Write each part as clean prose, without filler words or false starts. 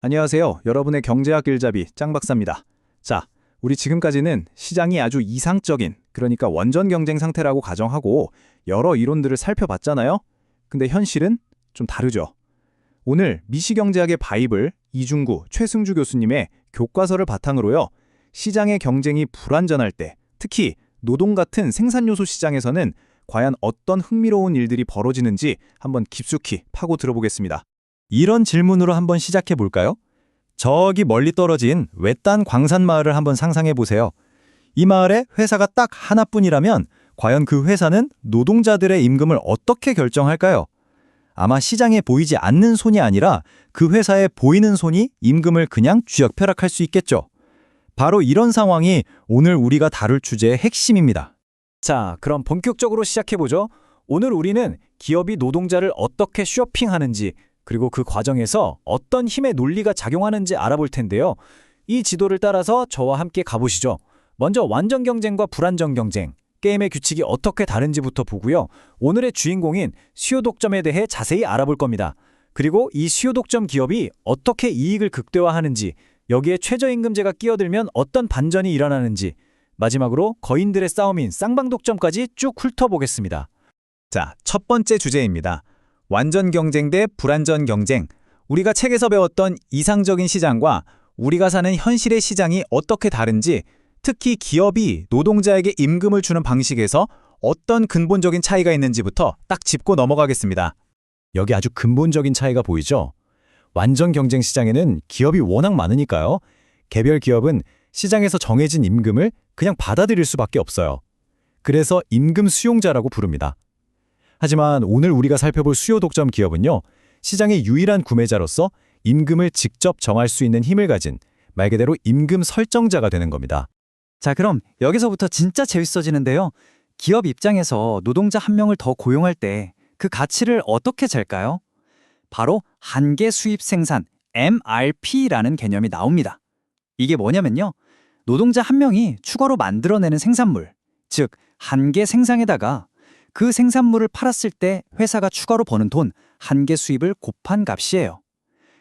안녕하세요. 여러분의 경제학 길잡이 짱 박사입니다. 자, 우리 지금까지는 시장이 아주 이상적인, 그러니까 원전 경쟁 상태라고 가정하고 여러 이론들을 살펴봤잖아요. 근데 현실은 좀 다르죠. 오늘 미시경제학의 바이블 이중구, 최승주 교수님의 교과서를 바탕으로요. 시장의 경쟁이 불완전할 때, 특히 노동 같은 생산 요소 시장에서는 과연 어떤 흥미로운 일들이 벌어지는지 한번 깊숙이 파고 들어보겠습니다. 이런 질문으로 한번 시작해 볼까요? 저기 멀리 떨어진 외딴 광산 마을을 한번 상상해 보세요. 이 마을에 회사가 딱 하나뿐이라면 과연 그 회사는 노동자들의 임금을 어떻게 결정할까요? 아마 시장에 보이지 않는 손이 아니라 그 회사에 보이는 손이 임금을 그냥 쥐어펴락할 수 있겠죠. 바로 이런 상황이 오늘 우리가 다룰 주제의 핵심입니다. 자, 그럼 본격적으로 시작해보죠. 오늘 우리는 기업이 노동자를 어떻게 쇼핑하는지, 그리고 그 과정에서 어떤 힘의 논리가 작용하는지 알아볼 텐데요. 이 지도를 따라서 저와 함께 가보시죠. 먼저 완전 경쟁과 불완전 경쟁, 게임의 규칙이 어떻게 다른지부터 보고요. 오늘의 주인공인 수요 독점에 대해 자세히 알아볼 겁니다. 그리고 이 수요 독점 기업이 어떻게 이익을 극대화하는지, 여기에 최저임금제가 끼어들면 어떤 반전이 일어나는지, 마지막으로 거인들의 싸움인 쌍방독점까지 쭉 훑어보겠습니다. 자, 첫 번째 주제입니다. 완전 경쟁 대 불완전 경쟁. 우리가 책에서 배웠던 이상적인 시장과 우리가 사는 현실의 시장이 어떻게 다른지, 특히 기업이 노동자에게 임금을 주는 방식에서 어떤 근본적인 차이가 있는지부터 딱 짚고 넘어가겠습니다. 여기 아주 근본적인 차이가 보이죠? 완전 경쟁 시장에는 기업이 워낙 많으니까요. 개별 기업은 시장에서 정해진 임금을 그냥 받아들일 수밖에 없어요. 그래서 임금 수용자라고 부릅니다. 하지만 오늘 우리가 살펴볼 수요 독점 기업은요, 시장의 유일한 구매자로서 임금을 직접 정할 수 있는 힘을 가진 말 그대로 임금 설정자가 되는 겁니다. 자, 그럼 여기서부터 진짜 재밌어지는데요. 기업 입장에서 노동자 한 명을 더 고용할 때 그 가치를 어떻게 잴까요? 바로 한계 수입 생산, MRP라는 개념이 나옵니다. 이게 뭐냐면요. 노동자 한 명이 추가로 만들어내는 생산물, 즉 한계 생산에다가 그 생산물을 팔았을 때 회사가 추가로 버는 돈, 한계 수입을 곱한 값이에요.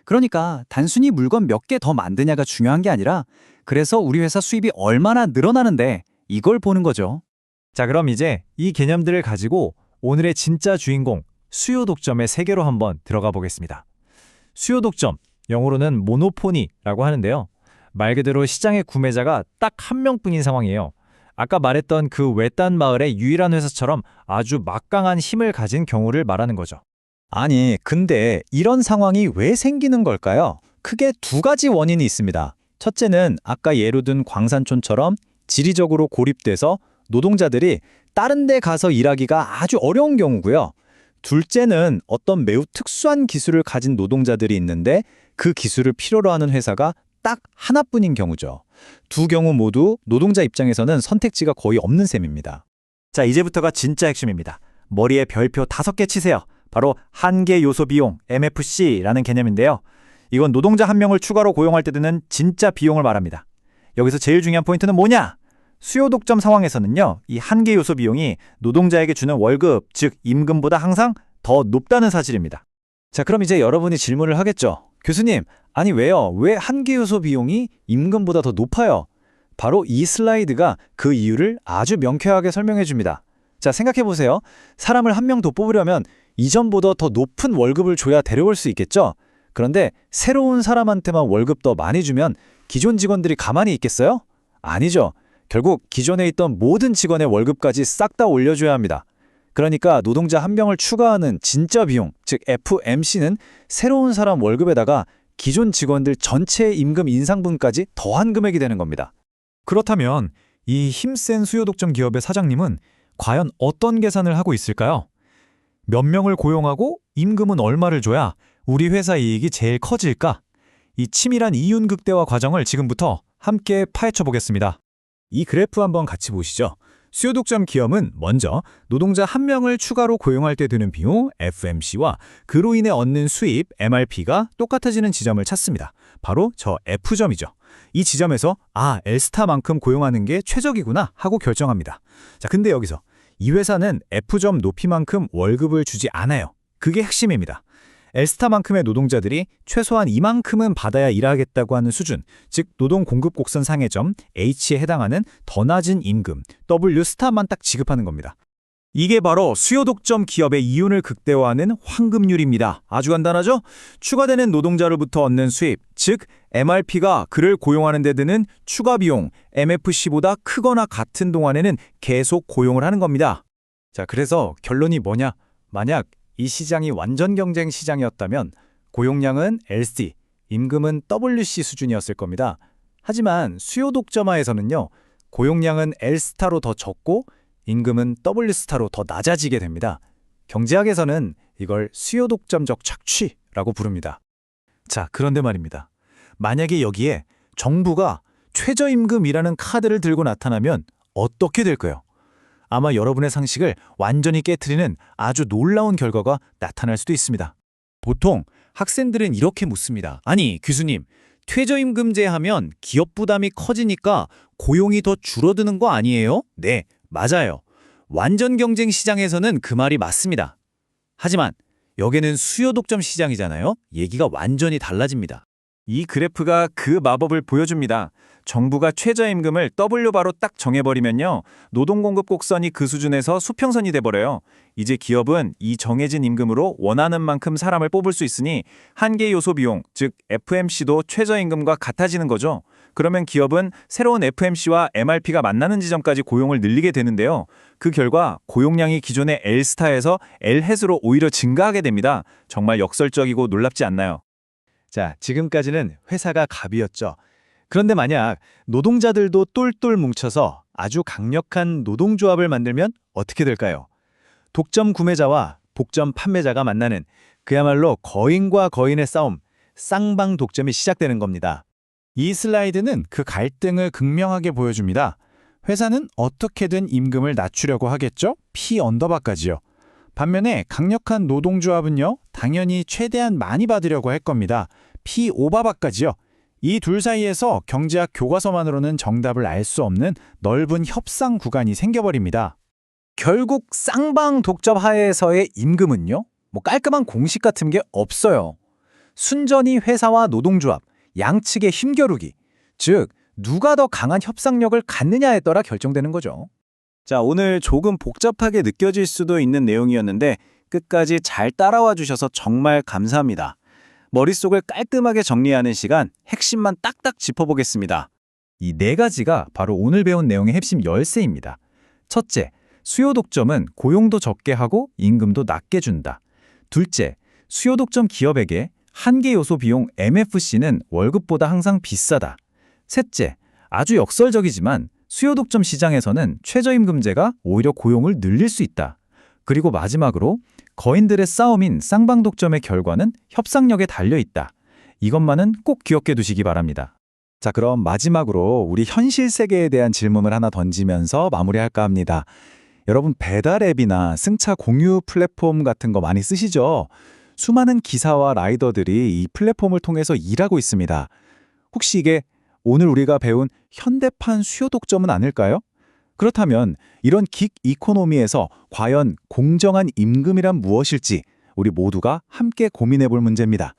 그러니까 단순히 물건 몇 개 더 만드냐가 중요한 게 아니라 그래서 우리 회사 수입이 얼마나 늘어나는데 이걸 보는 거죠. 자, 그럼 이제 이 개념들을 가지고 오늘의 진짜 주인공, 수요 독점의 세계로 한번 들어가 보겠습니다. 수요 독점, 영어로는 모노포니라고 하는데요. 말 그대로 시장의 구매자가 딱 한 명뿐인 상황이에요. 아까 말했던 그 외딴 마을의 유일한 회사처럼 아주 막강한 힘을 가진 경우를 말하는 거죠. 아니, 근데 이런 상황이 왜 생기는 걸까요? 크게 두 가지 원인이 있습니다. 첫째는 아까 예로 든 광산촌처럼 지리적으로 고립돼서 노동자들이 다른 데 가서 일하기가 아주 어려운 경우고요. 둘째는 어떤 매우 특수한 기술을 가진 노동자들이 있는데 그 기술을 필요로 하는 회사가 딱 하나뿐인 경우죠. 두 경우 모두 노동자 입장에서는 선택지가 거의 없는 셈입니다. 자, 이제부터가 진짜 핵심입니다. 머리에 별표 5개 치세요. 바로 한계 요소 비용, MFC라는 개념인데요. 이건 노동자 한 명을 추가로 고용할 때 드는 진짜 비용을 말합니다. 여기서 제일 중요한 포인트는 뭐냐? 수요 독점 상황에서는요, 이 한계 요소 비용이 노동자에게 주는 월급, 즉 임금보다 항상 더 높다는 사실입니다. 자, 그럼 이제 여러분이 질문을 하겠죠. 교수님, 아니 왜요? 왜 한계 요소 비용이 임금보다 더 높아요? 바로 이 슬라이드가 그 이유를 아주 명쾌하게 설명해 줍니다. 자, 생각해 보세요. 사람을 한 명 더 뽑으려면 이전보다 더 높은 월급을 줘야 데려올 수 있겠죠? 그런데 새로운 사람한테만 월급 더 많이 주면 기존 직원들이 가만히 있겠어요? 아니죠. 결국 기존에 있던 모든 직원의 월급까지 싹 다 올려줘야 합니다. 그러니까 노동자 한 명을 추가하는 진짜 비용, 즉 FMC는 새로운 사람 월급에다가 기존 직원들 전체의 임금 인상분까지 더한 금액이 되는 겁니다. 그렇다면 이 힘센 수요 독점 기업의 사장님은 과연 어떤 계산을 하고 있을까요? 몇 명을 고용하고 임금은 얼마를 줘야 우리 회사 이익이 제일 커질까? 이 치밀한 이윤 극대화 과정을 지금부터 함께 파헤쳐 보겠습니다. 이 그래프 한번 같이 보시죠. 수요 독점 기업은 먼저 노동자 한 명을 추가로 고용할 때 드는 비용 FMC와 그로 인해 얻는 수입 MRP가 똑같아지는 지점을 찾습니다. 바로 저 F점이죠. 이 지점에서 L스타만큼 고용하는 게 최적이구나 하고 결정합니다. 자, 근데 여기서 이 회사는 F점 높이만큼 월급을 주지 않아요. 그게 핵심입니다. 엘스타만큼의 노동자들이 최소한 이만큼은 받아야 일하겠다고 하는 수준, 즉 노동 공급 곡선 상의 점 H에 해당하는 더 낮은 임금 W스타만 딱 지급하는 겁니다. 이게 바로 수요 독점 기업의 이윤을 극대화하는 황금률입니다. 아주 간단하죠? 추가되는 노동자로부터 얻는 수입, 즉 MRP가 그를 고용하는 데 드는 추가 비용, MFC보다 크거나 같은 동안에는 계속 고용을 하는 겁니다. 자, 그래서 결론이 뭐냐? 만약 이 시장이 완전 경쟁 시장이었다면 고용량은 LC, 임금은 WC 수준이었을 겁니다. 하지만 수요 독점화에서는요, 고용량은 L스타로 더 적고 임금은 W스타로 더 낮아지게 됩니다. 경제학에서는 이걸 수요 독점적 착취라고 부릅니다. 자, 그런데 말입니다. 만약에 여기에 정부가 최저임금이라는 카드를 들고 나타나면 어떻게 될까요? 아마 여러분의 상식을 완전히 깨트리는 아주 놀라운 결과가 나타날 수도 있습니다. 보통 학생들은 이렇게 묻습니다. 아니, 교수님, 최저임금제 하면 기업 부담이 커지니까 고용이 더 줄어드는 거 아니에요? 네, 맞아요. 완전 경쟁 시장에서는 그 말이 맞습니다. 하지만 여기는 수요 독점 시장이잖아요. 얘기가 완전히 달라집니다. 이 그래프가 그 마법을 보여줍니다. 정부가 최저임금을 W바로 딱 정해버리면요, 노동공급 곡선이 그 수준에서 수평선이 돼버려요. 이제 기업은 이 정해진 임금으로 원하는 만큼 사람을 뽑을 수 있으니 한계 요소 비용, 즉 FMC도 최저임금과 같아지는 거죠. 그러면 기업은 새로운 FMC와 MRP가 만나는 지점까지 고용을 늘리게 되는데요. 그 결과 고용량이 기존의 L스타에서 L햇으로 오히려 증가하게 됩니다. 정말 역설적이고 놀랍지 않나요? 자, 지금까지는 회사가 갑이었죠. 그런데 만약 노동자들도 똘똘 뭉쳐서 아주 강력한 노동조합을 만들면 어떻게 될까요? 독점 구매자와 복점 판매자가 만나는 그야말로 거인과 거인의 싸움, 쌍방 독점이 시작되는 겁니다. 이 슬라이드는 그 갈등을 극명하게 보여줍니다. 회사는 어떻게든 임금을 낮추려고 하겠죠? P 언더바까지요. 반면에 강력한 노동조합은요, 당연히 최대한 많이 받으려고 할 겁니다. P 오바바까지요. 이 둘 사이에서 경제학 교과서만으로는 정답을 알 수 없는 넓은 협상 구간이 생겨버립니다. 결국 쌍방 독점 하에서의 임금은요, 깔끔한 공식 같은 게 없어요. 순전히 회사와 노동조합, 양측의 힘겨루기, 즉 누가 더 강한 협상력을 갖느냐에 따라 결정되는 거죠. 자, 오늘 조금 복잡하게 느껴질 수도 있는 내용이었는데 끝까지 잘 따라와 주셔서 정말 감사합니다. 머릿속을 깔끔하게 정리하는 시간, 핵심만 딱딱 짚어보겠습니다. 이 네 가지가 바로 오늘 배운 내용의 핵심 열쇠입니다. 첫째, 수요 독점은 고용도 적게 하고 임금도 낮게 준다. 둘째, 수요 독점 기업에게 한계 요소 비용 MFC는 월급보다 항상 비싸다. 셋째, 아주 역설적이지만 수요 독점 시장에서는 최저임금제가 오히려 고용을 늘릴 수 있다. 그리고 마지막으로 거인들의 싸움인 쌍방 독점의 결과는 협상력에 달려있다. 이것만은 꼭 기억해 두시기 바랍니다. 자, 그럼 마지막으로 우리 현실 세계에 대한 질문을 하나 던지면서 마무리할까 합니다. 여러분, 배달 앱이나 승차 공유 플랫폼 같은 거 많이 쓰시죠? 수많은 기사와 라이더들이 이 플랫폼을 통해서 일하고 있습니다. 혹시 이게 오늘 우리가 배운 현대판 수요 독점은 아닐까요? 그렇다면 이런 긱 이코노미에서 과연 공정한 임금이란 무엇일지 우리 모두가 함께 고민해 볼 문제입니다.